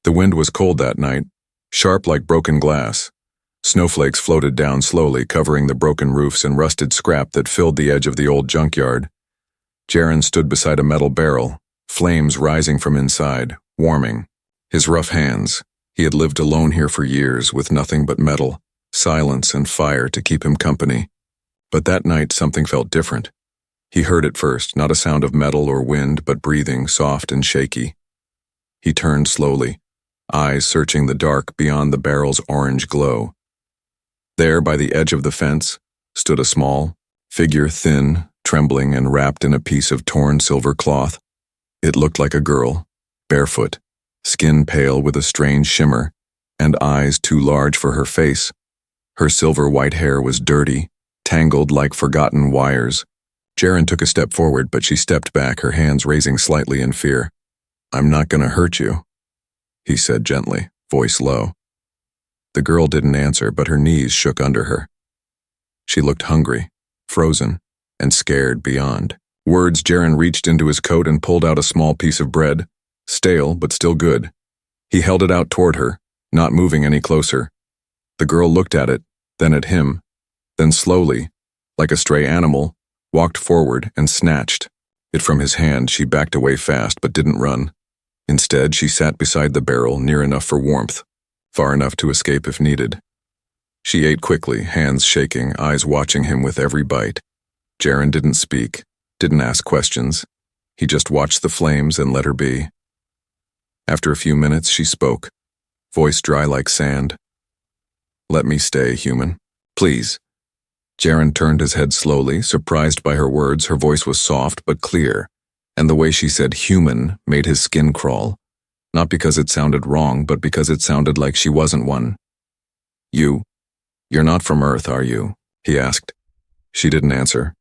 The wind was cold that night, sharp like broken glass. Snowflakes floated down slowly, covering the broken roofs and rusted scrap that filled the edge of the old junkyard. Jaren stood beside a metal barrel, flames rising from inside, warming. His rough hands. He had lived alone here for years, with nothing but metal, silence, and fire to keep him company. But that night something felt different. He heard it first, not a sound of metal or wind, but breathing, soft and shaky. He turned slowly, eyes searching the dark beyond the barrel's orange glow. There, by the edge of the fence, stood a small figure, thin, trembling, and wrapped in a piece of torn silver cloth. It looked like a girl, barefoot, skin pale with a strange shimmer, and eyes too large for her face. Her silver-white hair was dirty, tangled like forgotten wires. Jaren took a step forward, but she stepped back, her hands raising slightly in fear. "I'm not gonna hurt you," he said gently, voice low. The girl didn't answer, but her knees shook under her. She looked hungry, frozen, and scared beyond words. Jaren reached into his coat and pulled out a small piece of bread, stale but still good. He held it out toward her, not moving any closer. The girl looked at it, then at him, then slowly, like a stray animal, walked forward and snatched it from his hand. She backed away fast but didn't run. Instead, she sat beside the barrel, near enough for warmth, far enough to escape if needed. She ate quickly, hands shaking, eyes watching him with every bite. Jaren didn't speak, didn't ask questions. He just watched the flames and let her be. After a few minutes, she spoke, voice dry like sand. "Let me stay, human. Please." Jaren turned his head slowly, surprised by her words. Her voice was soft but clear, and the way she said human made his skin crawl. Not because it sounded wrong, but because it sounded like she wasn't one. You're not from Earth, are you?" he asked. She didn't answer,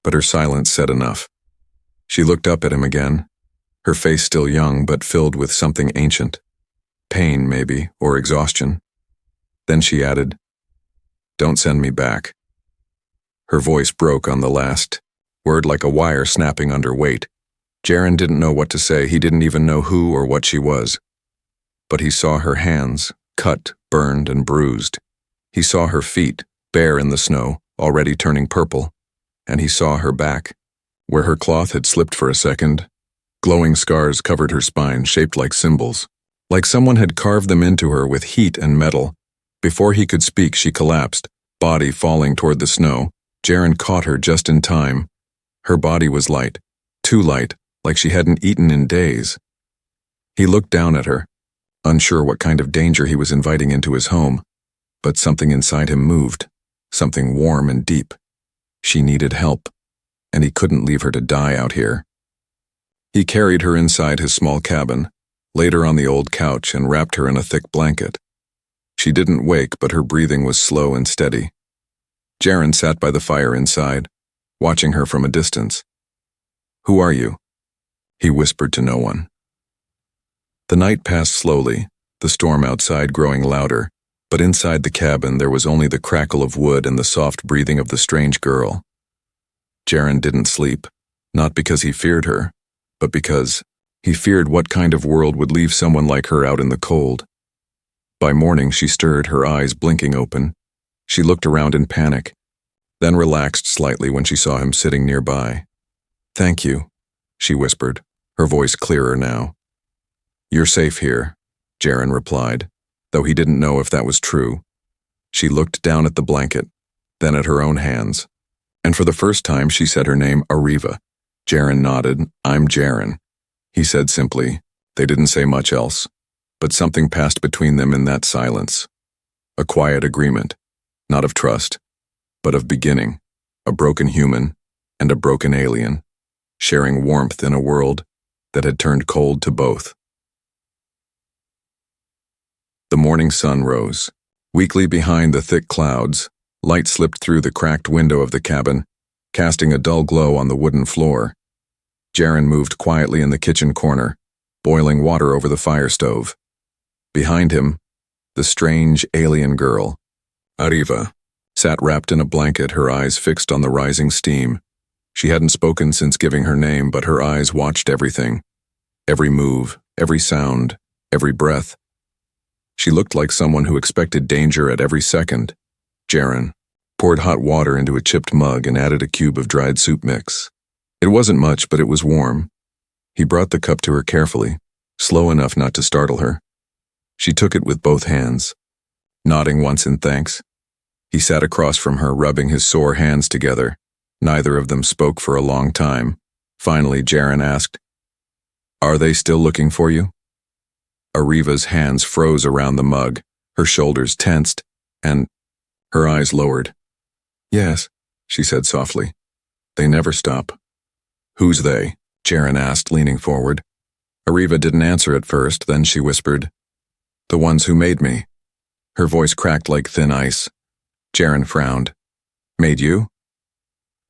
but her silence said enough. She looked up at him again, her face still young but filled with something ancient. Pain, maybe, or exhaustion. Then she added, "Don't send me back." Her voice broke on the last word like a wire snapping under weight. Jaren didn't know what to say. He didn't even know who or what she was. But he saw her hands, cut, burned, and bruised. He saw her feet, bare in the snow, already turning purple. And he saw her back, where her cloth had slipped for a second. Glowing scars covered her spine, shaped like symbols, like someone had carved them into her with heat and metal. Before he could speak, she collapsed, body falling toward the snow. Jaren caught her just in time. Her body was light, too light, like she hadn't eaten in days. He looked down at her, unsure what kind of danger he was inviting into his home, but something inside him moved, something warm and deep. She needed help, and he couldn't leave her to die out here. He carried her inside his small cabin, laid her on the old couch, and wrapped her in a thick blanket. She didn't wake, but her breathing was slow and steady. Jaren sat by the fire inside, watching her from a distance. "Who are you?" he whispered to no one. The night passed slowly, the storm outside growing louder, but inside the cabin there was only the crackle of wood and the soft breathing of the strange girl. Jaren didn't sleep, not because he feared her, but because he feared what kind of world would leave someone like her out in the cold. By morning she stirred, her eyes blinking open. She looked around in panic, then relaxed slightly when she saw him sitting nearby. "Thank you," she whispered, her voice clearer now. "You're safe here," Jaren replied, though he didn't know if that was true. She looked down at the blanket, then at her own hands, and for the first time she said her name, Arriva. Jaren nodded. "I'm Jaren," he said simply. They didn't say much else, but something passed between them in that silence. A quiet agreement, not of trust, but of beginning, a broken human and a broken alien, sharing warmth in a world that had turned cold to both. The morning sun rose. Weakly behind the thick clouds, light slipped through the cracked window of the cabin, casting a dull glow on the wooden floor. Jaren moved quietly in the kitchen corner, boiling water over the fire stove. Behind him, the strange alien girl, Arriva, sat wrapped in a blanket, her eyes fixed on the rising steam. She hadn't spoken since giving her name, but her eyes watched everything. Every move, every sound, every breath. She looked like someone who expected danger at every second. Jaren poured hot water into a chipped mug and added a cube of dried soup mix. It wasn't much, but it was warm. He brought the cup to her carefully, slow enough not to startle her. She took it with both hands, nodding once in thanks. He sat across from her, rubbing his sore hands together. Neither of them spoke for a long time. Finally, Jaren asked, "Are they still looking for you?" Ariva's hands froze around the mug, her shoulders tensed, and her eyes lowered. "Yes," she said softly. "They never stop." "Who's they?" Jaren asked, leaning forward. Ariva didn't answer at first, then she whispered, "The ones who made me." Her voice cracked like thin ice. Jaren frowned. "Made you?"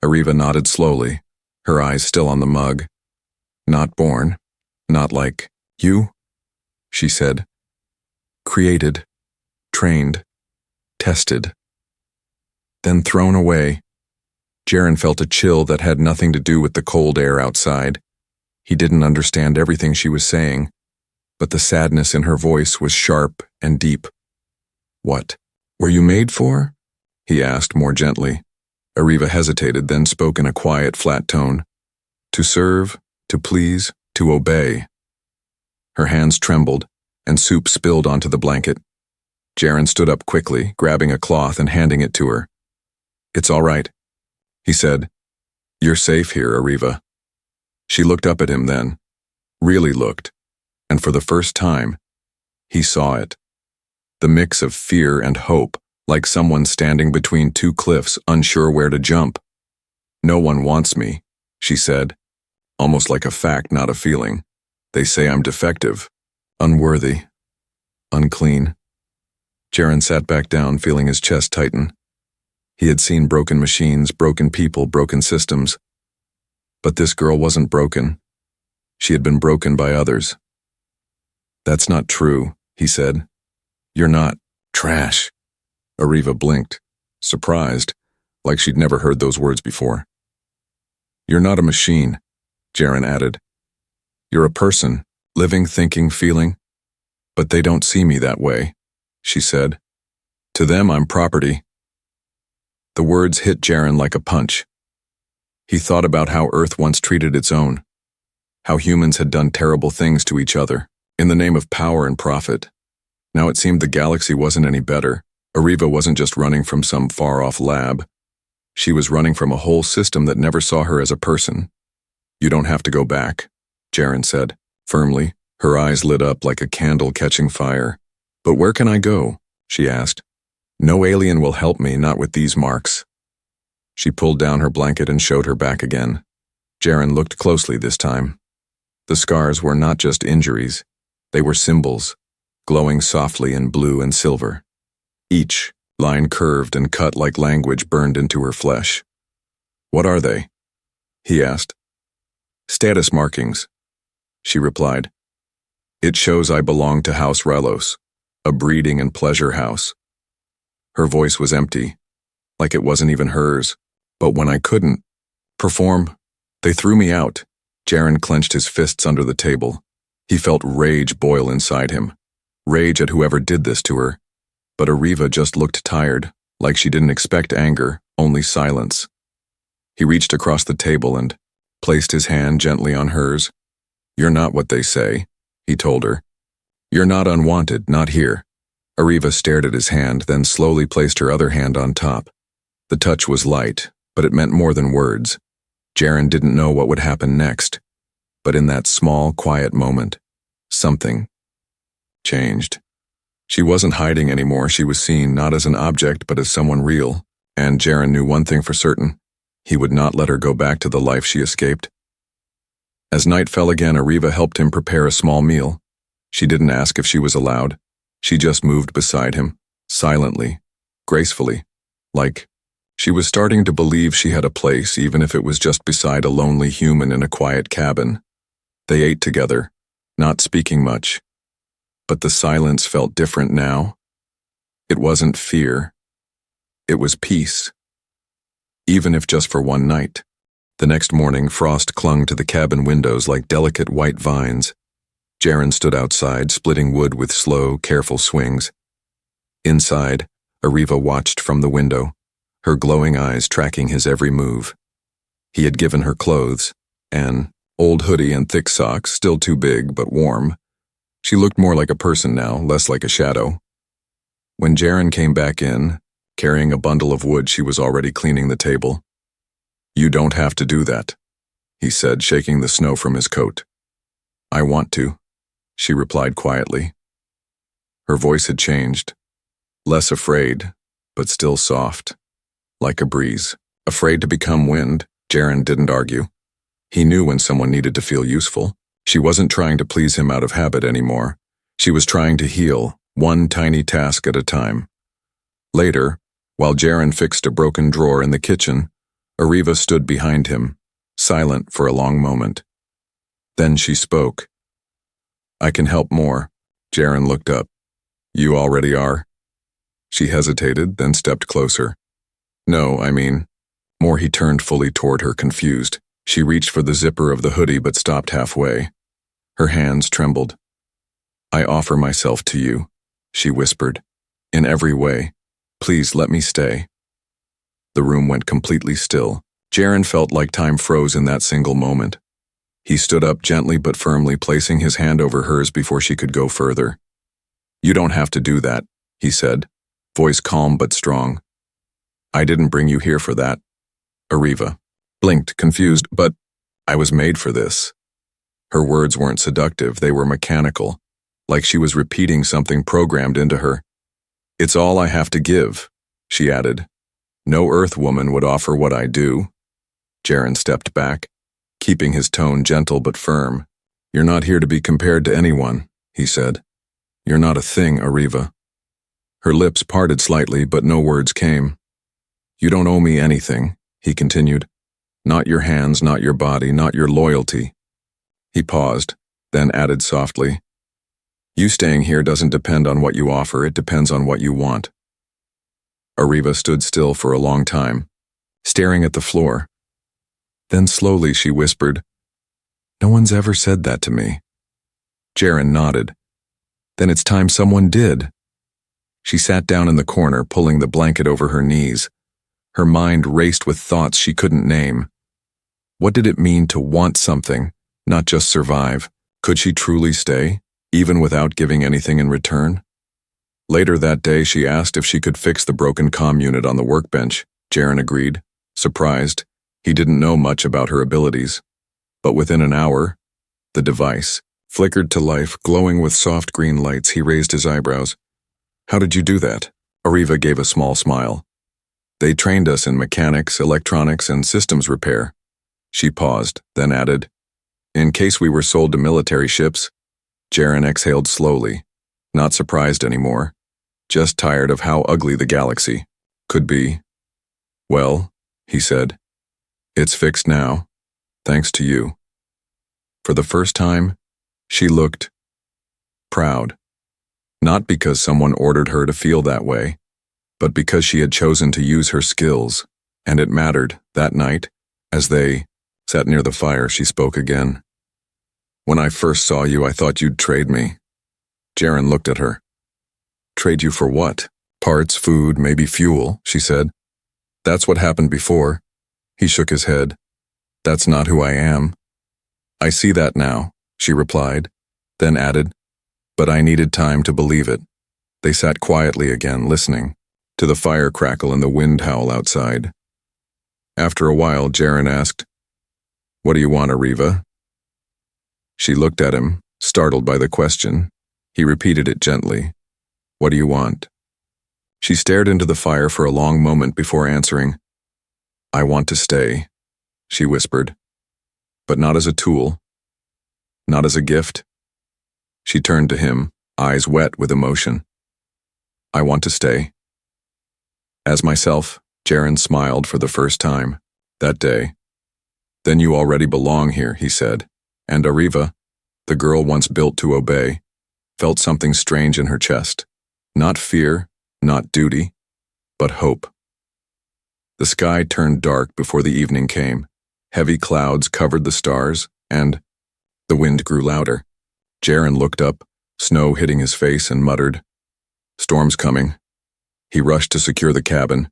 Ariva nodded slowly, her eyes still on the mug. "Not born. Not like you," she said. "Created, trained, tested, then thrown away." Jaren felt a chill that had nothing to do with the cold air outside. He didn't understand everything she was saying, but the sadness in her voice was sharp and deep. "What were you made for?" he asked more gently. Ariva hesitated, then spoke in a quiet, flat tone. "To serve, to please, to obey." Her hands trembled, and soup spilled onto the blanket. Jaren stood up quickly, grabbing a cloth and handing it to her. "It's all right," he said. "You're safe here, Ariva." She looked up at him then, really looked, and for the first time, he saw it. The mix of fear and hope, like someone standing between two cliffs, unsure where to jump. "No one wants me," she said, almost like a fact, not a feeling. "They say I'm defective, unworthy, unclean." Jaren sat back down, feeling his chest tighten. He had seen broken machines, broken people, broken systems. But this girl wasn't broken. She had been broken by others. "That's not true," he said. "You're not trash." Ariva blinked, surprised, like she'd never heard those words before. "You're not a machine," Jaren added. "You're a person, living, thinking, feeling. But they don't see me that way," she said. "To them, I'm property." The words hit Jaren like a punch. He thought about how Earth once treated its own, how humans had done terrible things to each other, in the name of power and profit. Now it seemed the galaxy wasn't any better. Ariva wasn't just running from some far-off lab. She was running from a whole system that never saw her as a person. "You don't have to go back," Jaren said, firmly. Her eyes lit up like a candle catching fire. "But where can I go?" she asked. "No alien will help me, not with these marks." She pulled down her blanket and showed her back again. Jaren looked closely this time. The scars were not just injuries. They were symbols, glowing softly in blue and silver. Each line curved and cut like language burned into her flesh. "What are they?" he asked. "Status markings," she replied. "It shows I belong to House Relos, a breeding and pleasure house." Her voice was empty, like it wasn't even hers. "But when I couldn't perform, they threw me out." Jaren clenched his fists under the table. He felt rage boil inside him. Rage at whoever did this to her. But Ariva just looked tired, like she didn't expect anger, only silence. He reached across the table and placed his hand gently on hers. "You're not what they say," he told her. "You're not unwanted, not here." Ariva stared at his hand, then slowly placed her other hand on top. The touch was light, but it meant more than words. Jaren didn't know what would happen next, but in that small, quiet moment, something changed. She wasn't hiding anymore. She was seen not as an object, but as someone real, and Jaren knew one thing for certain. He would not let her go back to the life she escaped. As night fell again, Ariva helped him prepare a small meal. She didn't ask if she was allowed. She just moved beside him, silently, gracefully, like she was starting to believe she had a place, even if it was just beside a lonely human in a quiet cabin. They ate together, not speaking much. But the silence felt different now. It wasn't fear. It was peace. Even if just for one night. The next morning, frost clung to the cabin windows like delicate white vines. Jaren stood outside, splitting wood with slow, careful swings. Inside, Ariva watched from the window, her glowing eyes tracking his every move. He had given her clothes, an old hoodie and thick socks, still too big but warm. She looked more like a person now, less like a shadow. When Jaren came back in, carrying a bundle of wood, she was already cleaning the table. "You don't have to do that," he said, shaking the snow from his coat. "I want to," she replied quietly. Her voice had changed, less afraid, but still soft, like a breeze. Afraid to become wind, Jaren didn't argue. He knew when someone needed to feel useful. She wasn't trying to please him out of habit anymore. She was trying to heal, one tiny task at a time. Later, while Jaren fixed a broken drawer in the kitchen, Ariva stood behind him, silent for a long moment. Then she spoke. "I can help more." Jaren looked up. "You already are?" She hesitated, then stepped closer. "No, I mean..." More. He turned fully toward her, confused. She reached for the zipper of the hoodie but stopped halfway. Her hands trembled. "I offer myself to you," she whispered. "In every way. Please let me stay." The room went completely still. Jaren felt like time froze in that single moment. He stood up gently but firmly, placing his hand over hers before she could go further. "You don't have to do that," he said, voice calm but strong. "I didn't bring you here for that." Ariva blinked, confused, "But I was made for this." Her words weren't seductive, they were mechanical, like she was repeating something programmed into her. "It's all I have to give," she added. "No Earth woman would offer what I do." Jaren stepped back, keeping his tone gentle but firm. "You're not here to be compared to anyone," he said. "You're not a thing, Ariva." Her lips parted slightly, but no words came. "You don't owe me anything," he continued. "Not your hands, not your body, not your loyalty." He paused, then added softly, "You staying here doesn't depend on what you offer, it depends on what you want." Ariva stood still for a long time, staring at the floor. Then slowly she whispered, "No one's ever said that to me." Jaren nodded. "Then it's time someone did." She sat down in the corner, pulling the blanket over her knees. Her mind raced with thoughts she couldn't name. What did it mean to want something, not just survive? Could she truly stay, even without giving anything in return? Later that day, she asked if she could fix the broken comm unit on the workbench. Jaren agreed, surprised. He didn't know much about her abilities. But within an hour, the device flickered to life, glowing with soft green lights. He raised his eyebrows. "How did you do that?" Ariva gave a small smile. "They trained us in mechanics, electronics, and systems repair." She paused, then added, "In case we were sold to military ships." Jaren exhaled slowly, not surprised anymore, just tired of how ugly the galaxy could be. "Well," he said, "it's fixed now, thanks to you." For the first time, she looked proud. Not because someone ordered her to feel that way, but because she had chosen to use her skills, and it mattered. That night, as they sat near the fire, she spoke again. "When I first saw you, I thought you'd trade me." Jaren looked at her. "Trade you for what?" "Parts, food, maybe fuel," she said. "That's what happened before." He shook his head. "That's not who I am." "I see that now," she replied, then added, "But I needed time to believe it." They sat quietly again, listening to the fire crackle and the wind howl outside. After a while, Jaren asked, "What do you want, Ariva?" She looked at him, startled by the question. He repeated it gently. "What do you want?" She stared into the fire for a long moment before answering. "I want to stay," she whispered. "But not as a tool. Not as a gift." She turned to him, eyes wet with emotion. "I want to stay." As myself, Jaren smiled for the first time that day. "Then you already belong here," he said. And Ariva, the girl once built to obey, felt something strange in her chest. Not fear, not duty, but hope. The sky turned dark before the evening came. Heavy clouds covered the stars, and the wind grew louder. Jaren looked up, snow hitting his face, and muttered, "Storm's coming." He rushed to secure the cabin,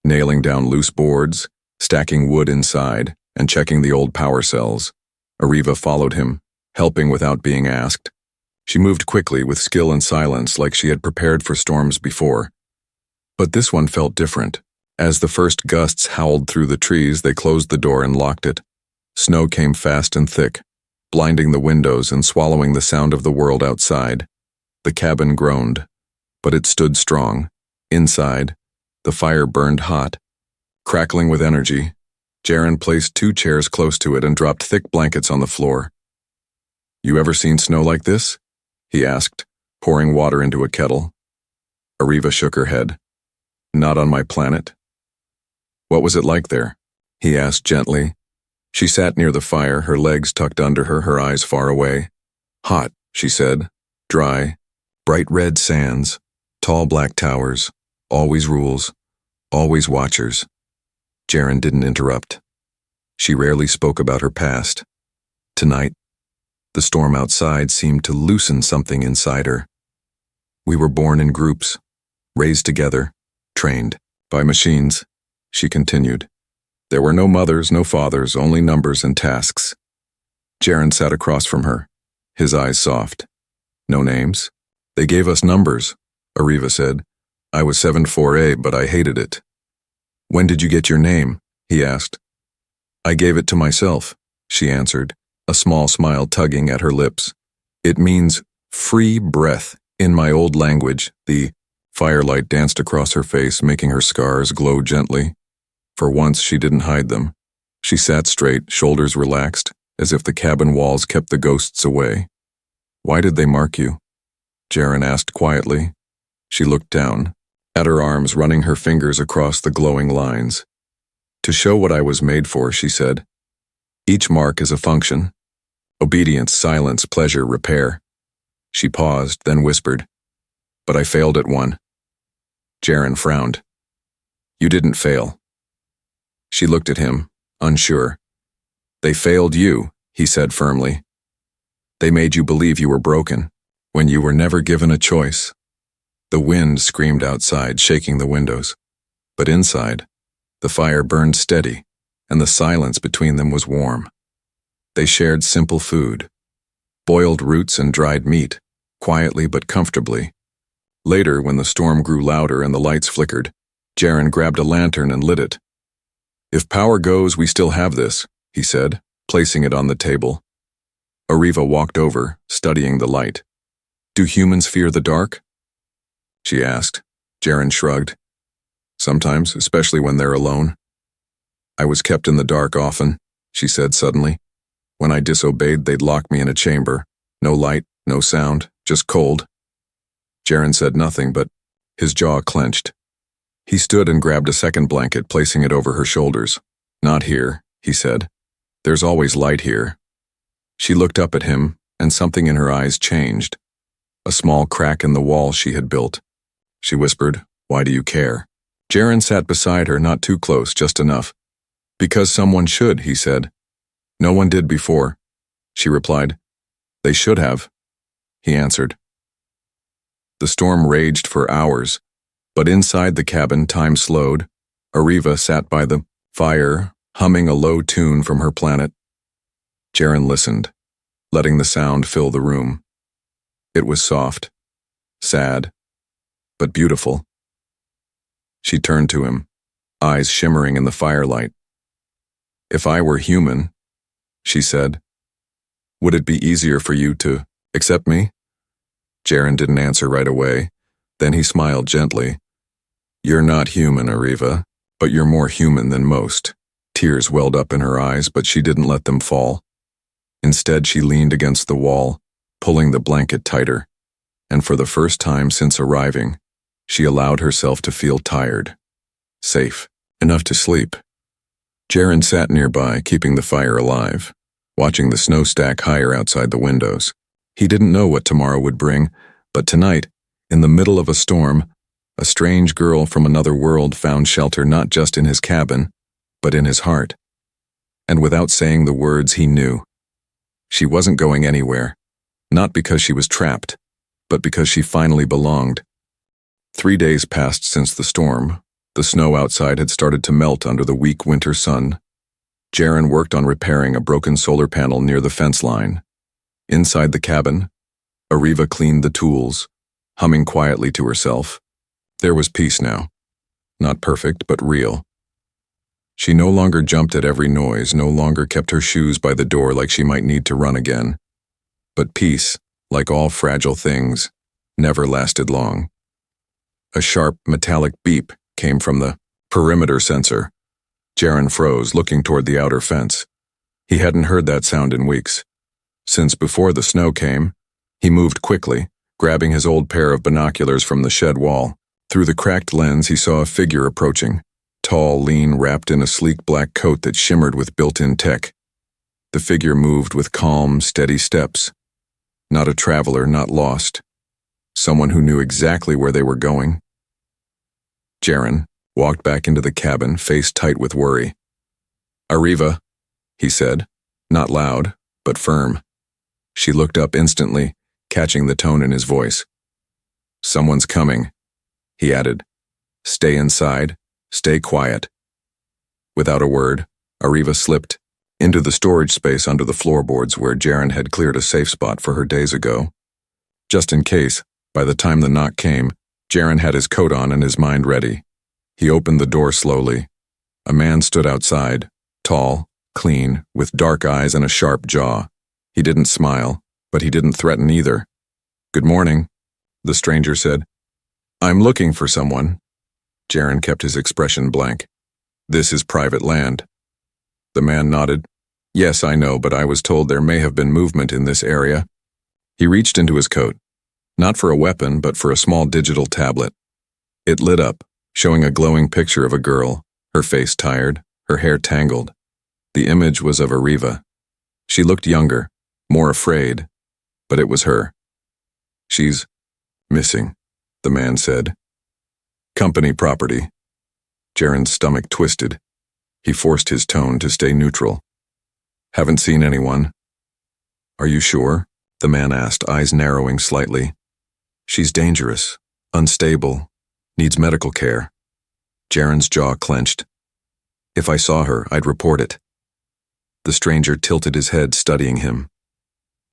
nailing down loose boards, stacking wood inside, and checking the old power cells. Ariva followed him, helping without being asked. She moved quickly with skill and silence like she had prepared for storms before. But this one felt different. As the first gusts howled through the trees, they closed the door and locked it. Snow came fast and thick, blinding the windows and swallowing the sound of the world outside. The cabin groaned, but it stood strong. Inside, the fire burned hot. Crackling with energy, Jaren placed 2 chairs close to it and dropped thick blankets on the floor. "You ever seen snow like this?" he asked, pouring water into a kettle. Ariva shook her head. "Not on my planet." "What was it like there?" he asked gently. She sat near the fire, her legs tucked under her, her eyes far away. "Hot," she said. "Dry. Bright red sands. Tall black towers. Always rules. Always watchers." Jaren didn't interrupt. She rarely spoke about her past. Tonight, the storm outside seemed to loosen something inside her. "We were born in groups, raised together, trained by machines," she continued. "There were no mothers, no fathers, only numbers and tasks." Jaren sat across from her, his eyes soft. "No names?" "They gave us numbers," Ariva said. "I was 74A, but I hated it." "When did you get your name?" he asked. "I gave it to myself," she answered, a small smile tugging at her lips. "It means free breath in my old language." The firelight danced across her face, making her scars glow gently. For once, she didn't hide them. She sat straight, shoulders relaxed, as if the cabin walls kept the ghosts away. "Why did they mark you?" Jaren asked quietly. She looked down, at her arms, running her fingers across the glowing lines. "To show what I was made for," she said. "Each mark is a function. Obedience, silence, pleasure, repair." She paused, then whispered, "But I failed at one." Jaren frowned. "You didn't fail." She looked at him, unsure. "They failed you," he said firmly. "They made you believe you were broken, when you were never given a choice." The wind screamed outside, shaking the windows. But inside, the fire burned steady, and the silence between them was warm. They shared simple food, boiled roots and dried meat, quietly but comfortably. Later, when the storm grew louder and the lights flickered, Jaren grabbed a lantern and lit it. "If power goes, we still have this," he said, placing it on the table. Ariva walked over, studying the light. "Do humans fear the dark?" she asked. Jaren shrugged. "Sometimes, especially when they're alone." "I was kept in the dark often," she said suddenly. "When I disobeyed, they'd lock me in a chamber. No light, no sound, just cold." Jaren said nothing, but his jaw clenched. He stood and grabbed a second blanket, placing it over her shoulders. "Not here," he said. "There's always light here." She looked up at him, and something in her eyes changed. A small crack in the wall she had built. She whispered, "Why do you care?" Jaren sat beside her, not too close, just enough. "Because someone should," he said. "No one did before," she replied. "They should have," he answered. The storm raged for hours, but inside the cabin time slowed. Ariva sat by the fire, humming a low tune from her planet. Jaren listened, letting the sound fill the room. It was soft, sad, but beautiful. She turned to him, eyes shimmering in the firelight. "If I were human," she said, "would it be easier for you to accept me?" Jaren didn't answer right away. Then he smiled gently. "You're not human, Ariva, but you're more human than most." Tears welled up in her eyes, but she didn't let them fall. Instead, she leaned against the wall, pulling the blanket tighter, and for the first time since arriving, she allowed herself to feel tired, safe, enough to sleep. Jaren sat nearby, keeping the fire alive, watching the snow stack higher outside the windows. He didn't know what tomorrow would bring, but tonight, in the middle of a storm, a strange girl from another world found shelter not just in his cabin, but in his heart. And without saying the words, he knew. She wasn't going anywhere, Not because she was trapped, but because she finally belonged. 3 days passed since the storm. The snow outside had started to melt under the weak winter sun. Jaren worked on repairing a broken solar panel near the fence line. Inside the cabin, Ariva cleaned the tools, humming quietly to herself. There was peace now. Not perfect, but real. She no longer jumped at every noise, no longer kept her shoes by the door like she might need to run again. But peace, like all fragile things, never lasted long. A sharp, metallic beep came from the perimeter sensor. Jaren froze, looking toward the outer fence. He hadn't heard that sound in weeks. Since before the snow came, he moved quickly, grabbing his old pair of binoculars from the shed wall. Through the cracked lens, he saw a figure approaching, tall, lean, wrapped in a sleek black coat that shimmered with built-in tech. The figure moved with calm, steady steps. Not a traveler, not lost. Someone who knew exactly where they were going. Jaren walked back into the cabin, face tight with worry. "Ariva," he said, not loud, but firm. She looked up instantly, catching the tone in his voice. "Someone's coming," he added. "Stay inside, stay quiet." Without a word, Ariva slipped into the storage space under the floorboards where Jaren had cleared a safe spot for her days ago. Just in case, by the time the knock came, Jaren had his coat on and his mind ready. He opened the door slowly. A man stood outside, tall, clean, with dark eyes and a sharp jaw. He didn't smile, but he didn't threaten either. "Good morning," the stranger said. "I'm looking for someone." Jaren kept his expression blank. "This is private land." The man nodded. "Yes, I know, but I was told there may have been movement in this area." He reached into his coat, not for a weapon, but for a small digital tablet. It lit up, showing a glowing picture of a girl, her face tired, her hair tangled. The image was of Ariva. She looked younger, more afraid, but it was her. "She's missing," the man said. "Company property." Jaren's stomach twisted. He forced his tone to stay neutral. "Haven't seen anyone." "Are you sure?" the man asked, eyes narrowing slightly. "She's dangerous, unstable, needs medical care." Jaren's jaw clenched. "If I saw her, I'd report it." The stranger tilted his head, studying him.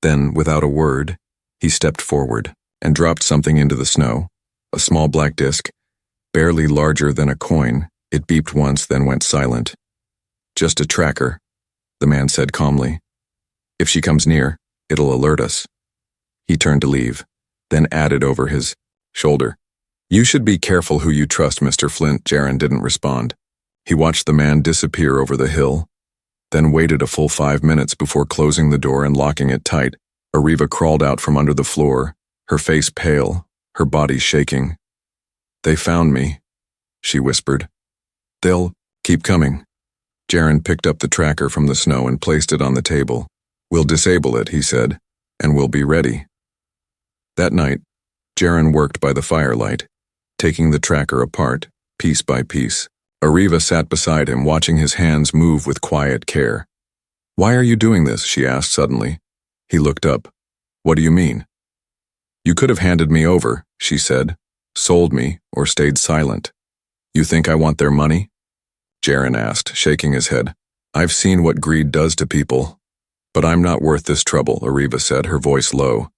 Then, without a word, he stepped forward and dropped something into the snow, a small black disc, barely larger than a coin. It beeped once, then went silent. "Just a tracker," the man said calmly. "If she comes near, it'll alert us." He turned to leave, then added over his shoulder, "You should be careful who you trust, Mr. Flint." Jaren didn't respond. He watched the man disappear over the hill, then waited a full 5 minutes before closing the door and locking it tight. Ariva crawled out from under the floor, her face pale, her body shaking. "They found me," she whispered. "They'll keep coming." Jaren picked up the tracker from the snow and placed it on the table. "We'll disable it," he said, "and we'll be ready." That night, Jaren worked by the firelight, taking the tracker apart, piece by piece. Ariva sat beside him, watching his hands move with quiet care. "Why are you doing this?" she asked suddenly. He looked up. "What do you mean?" "You could have handed me over," she said, "sold me, or stayed silent. You think I want their money?" Jaren asked, shaking his head. "I've seen what greed does to people. But I'm not worth this trouble," Ariva said, her voice low.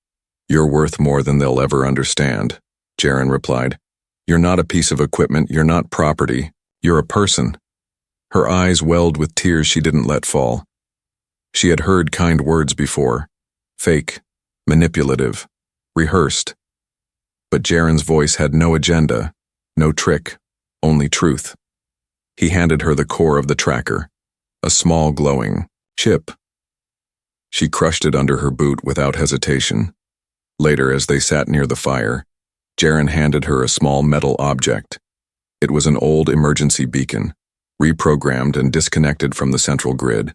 "You're worth more than they'll ever understand," Jaren replied. "You're not a piece of equipment, you're not property, you're a person." Her eyes welled with tears she didn't let fall. She had heard kind words before, fake, manipulative, rehearsed. But Jaren's voice had no agenda, no trick, only truth. He handed her the core of the tracker, a small glowing chip. She crushed it under her boot without hesitation. Later, as they sat near the fire, Jaren handed her a small metal object. It was an old emergency beacon, reprogrammed and disconnected from the central grid.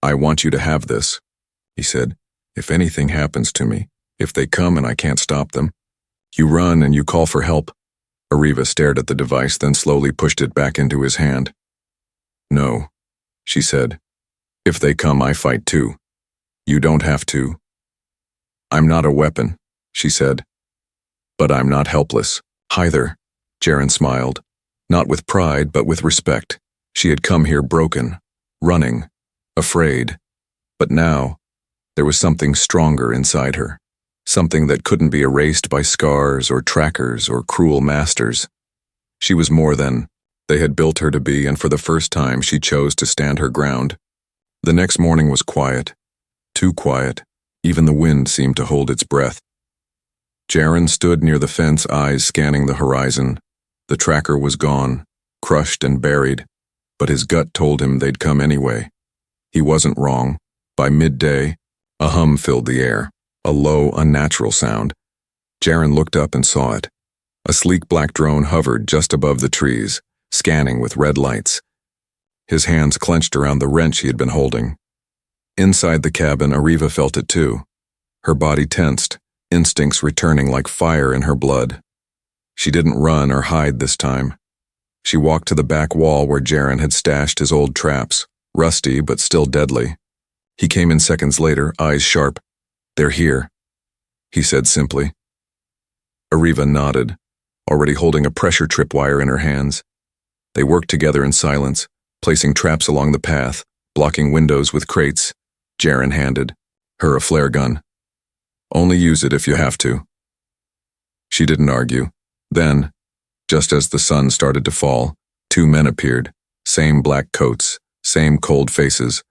"I want you to have this," he said. "If anything happens to me, if they come and I can't stop them, you run and you call for help." Ariva stared at the device, then slowly pushed it back into his hand. "No," she said. "If they come, I fight too. You don't have to." I'm not a weapon, she said. But I'm not helpless, either, Jaren smiled. Not with pride, but with respect. She had come here broken, running, afraid. But now, there was something stronger inside her. Something that couldn't be erased by scars or trackers or cruel masters. She was more than they had built her to be, and for the first time she chose to stand her ground. The next morning was quiet. Too quiet. Even the wind seemed to hold its breath. Jaren stood near the fence, eyes scanning the horizon. The tracker was gone, crushed and buried, but his gut told him they'd come anyway. He wasn't wrong. By midday, a hum filled the air, a low, unnatural sound. Jaren looked up and saw it. A sleek black drone hovered just above the trees, scanning with red lights. His hands clenched around the wrench he had been holding. Inside the cabin, Ariva felt it too. Her body tensed, instincts returning like fire in her blood. She didn't run or hide this time. She walked to the back wall where Jaren had stashed his old traps, rusty but still deadly. He came in seconds later, eyes sharp. "They're here," he said simply. Ariva nodded, already holding a pressure tripwire in her hands. They worked together in silence, placing traps along the path, blocking windows with crates. Jaren handed her a flare gun. "Only use it if you have to." She didn't argue. Then, just as the sun started to fall, two men appeared, same black coats, same cold faces.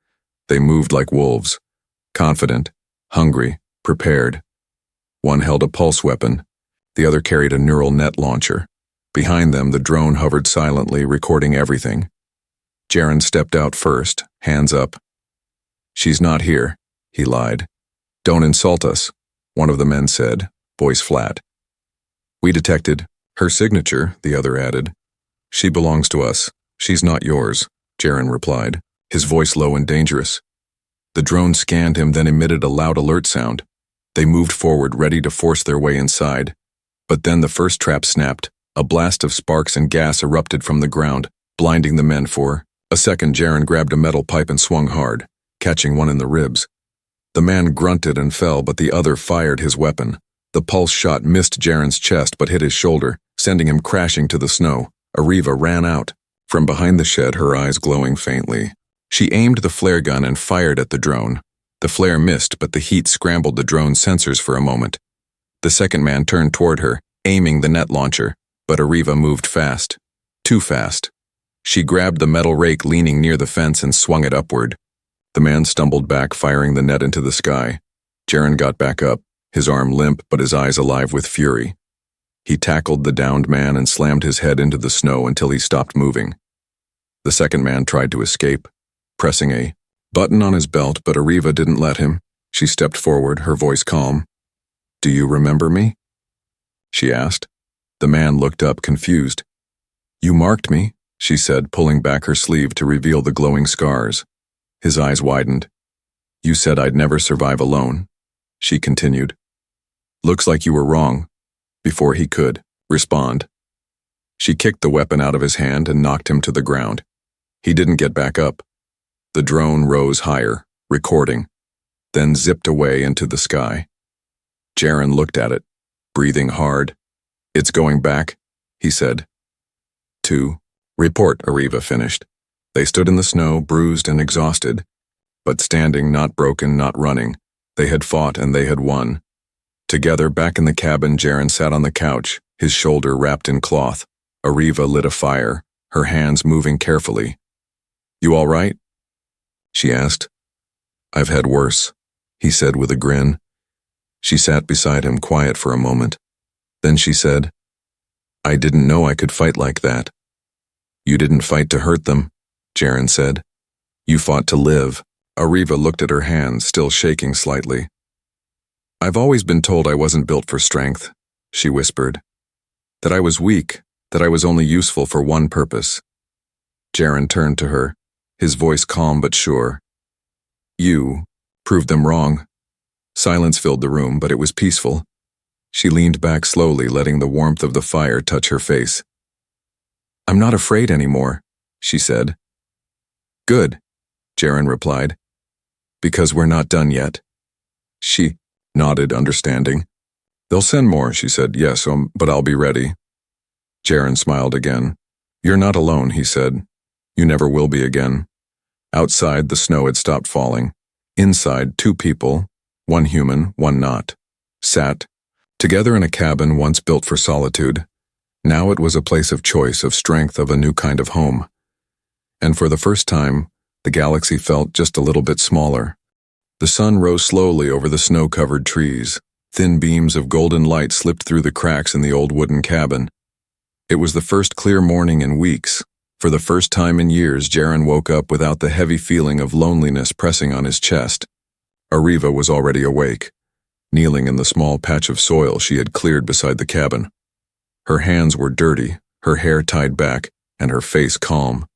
They moved like wolves, confident, hungry, prepared. One held a pulse weapon, the other carried a neural net launcher. Behind them, the drone hovered silently, recording everything. Jaren stepped out first, hands up. "She's not here," he lied. "Don't insult us," one of the men said, voice flat. "We detected her signature," the other added. "She belongs to us. She's not yours," Jaren replied, his voice low and dangerous. The drone scanned him, then emitted a loud alert sound. They moved forward, ready to force their way inside. But then the first trap snapped. A blast of sparks and gas erupted from the ground, blinding the men for a second. Jaren grabbed a metal pipe and swung hard, catching one in the ribs. The man grunted and fell, but the other fired his weapon. The pulse shot missed Jaren's chest but hit his shoulder, sending him crashing to the snow. Ariva ran out. From behind the shed, her eyes glowing faintly. She aimed the flare gun and fired at the drone. The flare missed, but the heat scrambled the drone's sensors for a moment. The second man turned toward her, aiming the net launcher, but Ariva moved fast. Too fast. She grabbed the metal rake leaning near the fence and swung it upward. The man stumbled back, firing the net into the sky. Jaren got back up, his arm limp but his eyes alive with fury. He tackled the downed man and slammed his head into the snow until he stopped moving. The second man tried to escape, pressing a button on his belt, but Ariva didn't let him. She stepped forward, her voice calm. "Do you remember me?" she asked. The man looked up, confused. "You marked me," she said, pulling back her sleeve to reveal the glowing scars. His eyes widened. "You said I'd never survive alone," she continued. "Looks like you were wrong," before he could respond. She kicked the weapon out of his hand and knocked him to the ground. He didn't get back up. The drone rose higher, recording, then zipped away into the sky. Jaren looked at it, breathing hard. "It's going back," he said. "To report," Ariva finished. They stood in the snow, bruised and exhausted, but standing, not broken, not running. They had fought and they had won. Together, back in the cabin, Jaren sat on the couch, his shoulder wrapped in cloth. Ariva lit a fire, her hands moving carefully. "You all right?" she asked. "I've had worse," he said with a grin. She sat beside him, quiet for a moment. Then she said, "I didn't know I could fight like that." "You didn't fight to hurt them," Jaren said. "You fought to live." Ariva looked at her hands, still shaking slightly. "I've always been told I wasn't built for strength," she whispered. "That I was weak, that I was only useful for one purpose." Jaren turned to her, his voice calm but sure. "You proved them wrong." Silence filled the room, but it was peaceful. She leaned back slowly, letting the warmth of the fire touch her face. "I'm not afraid anymore," she said. "Good," Jaren replied. "Because we're not done yet." She nodded, understanding. They'll send more, she said. Yes, but I'll be ready. Jaren smiled again. You're not alone, he said. You never will be again. Outside, the snow had stopped falling. Inside, two people, one human, one not, sat together in a cabin once built for solitude. Now it was a place of choice, of strength, of a new kind of home. And for the first time, the galaxy felt just a little bit smaller. The sun rose slowly over the snow-covered trees. Thin beams of golden light slipped through the cracks in the old wooden cabin. It was the first clear morning in weeks. For the first time in years, Jaren woke up without the heavy feeling of loneliness pressing on his chest. Arriva was already awake, kneeling in the small patch of soil she had cleared beside the cabin. Her hands were dirty, her hair tied back, and her face calm.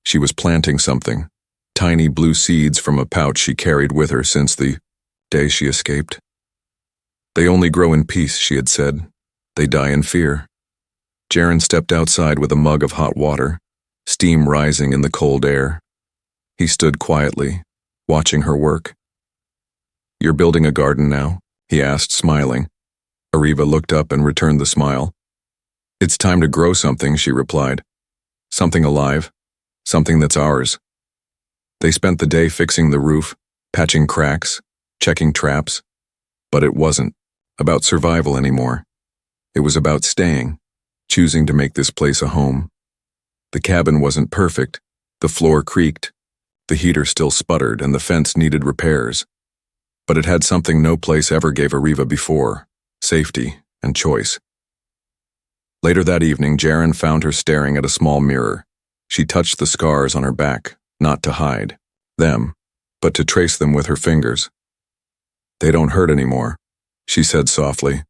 She was planting something, tiny blue seeds from a pouch she carried with her since the day she escaped. They only grow in peace, she had said. They die in fear. Jaren stepped outside with a mug of hot water, steam rising in the cold air. He stood quietly, watching her work. You're building a garden now? He asked, smiling. Arriva looked up and returned the smile. It's time to grow something, she replied. Something alive, something that's ours. They spent the day fixing the roof, patching cracks, checking traps. But it wasn't about survival anymore. It was about staying, choosing to make this place a home. The cabin wasn't perfect. The floor creaked. The heater still sputtered and the fence needed repairs. But it had something no place ever gave Arriva before: safety and choice. Later that evening, Jaren found her staring at a small mirror. She touched the scars on her back, not to hide them, but to trace them with her fingers. They don't hurt anymore, she said softly.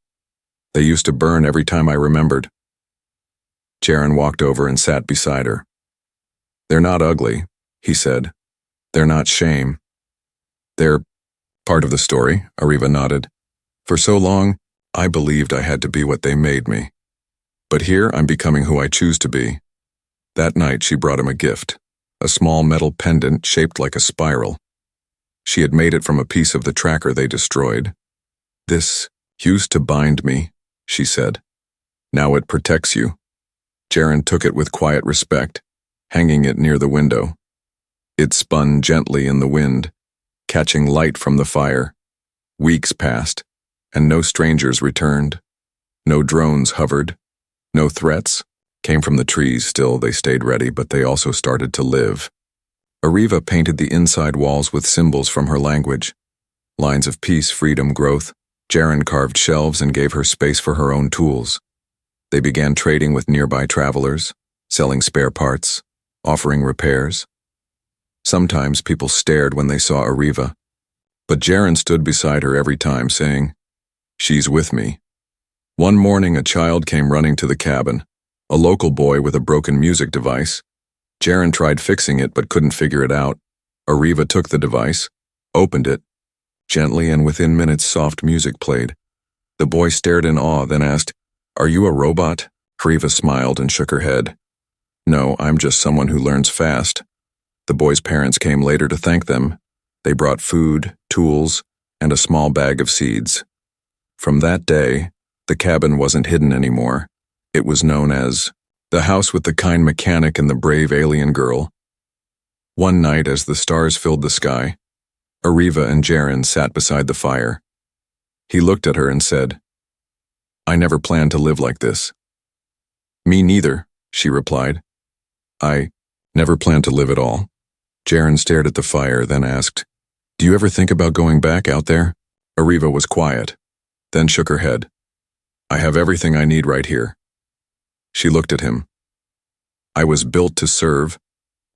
They used to burn every time I remembered. Jaren walked over and sat beside her. They're not ugly, he said. They're not shame. They're part of the story, Arriva nodded. For so long, I believed I had to be what they made me. But here I'm becoming who I choose to be. That night she brought him a gift, a small metal pendant shaped like a spiral. She had made it from a piece of the tracker they destroyed. This used to bind me, she said. Now it protects you. Jaren took it with quiet respect, hanging it near the window. It spun gently in the wind, catching light from the fire. Weeks passed, and no strangers returned. No drones hovered. No threats came from the trees. Still, they stayed ready, but they also started to live. Arriva painted the inside walls with symbols from her language. Lines of peace, freedom, growth. Jaren carved shelves and gave her space for her own tools. They began trading with nearby travelers, selling spare parts, offering repairs. Sometimes people stared when they saw Arriva, but Jaren stood beside her every time, saying, "She's with me." One morning, a child came running to the cabin, a local boy with a broken music device. Jaren tried fixing it but couldn't figure it out. Arriva took the device, opened it, gently, and within minutes soft music played. The boy stared in awe, then asked, "Are you a robot?" Arriva smiled and shook her head. "No, I'm just someone who learns fast." The boy's parents came later to thank them. They brought food, tools, and a small bag of seeds. From that day, the cabin wasn't hidden anymore. It was known as the house with the kind mechanic and the brave alien girl. One night, as the stars filled the sky, Arriva and Jaren sat beside the fire. He looked at her and said, "I never planned to live like this." "Me neither," she replied. "I never planned to live at all." Jaren stared at the fire, then asked, "Do you ever think about going back out there?" Arriva was quiet, then shook her head. "I have everything I need right here." She looked at him. "I was built to serve,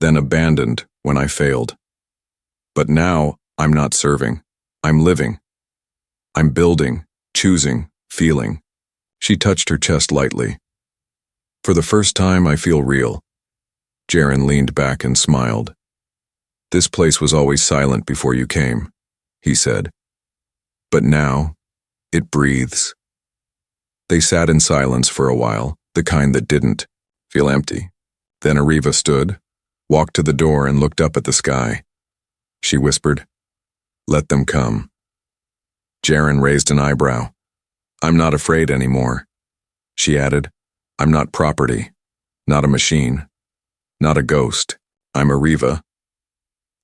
then abandoned when I failed. But now I'm not serving. I'm living. I'm building, choosing, feeling." She touched her chest lightly. "For the first time, I feel real." Jaren leaned back and smiled. "This place was always silent before you came," he said. "But now, it breathes." They sat in silence for a while, the kind that didn't feel empty. Then Arriva stood, walked to the door, and looked up at the sky. She whispered, "Let them come." Jaren raised an eyebrow. I'm not afraid anymore. She added, I'm not property, not a machine, not a ghost. I'm a Riva.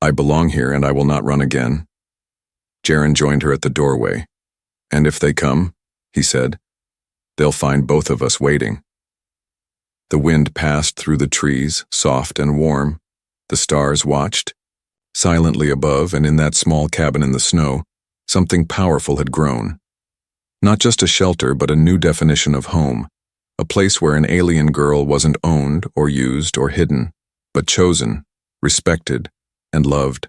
I belong here and I will not run again. Jaren joined her at the doorway. And if they come, he said, they'll find both of us waiting. The wind passed through the trees, soft and warm. The stars watched. Silently above and in that small cabin in the snow, something powerful had grown. Not just a shelter, but a new definition of home. A place where an alien girl wasn't owned or used or hidden, but chosen, respected, and loved.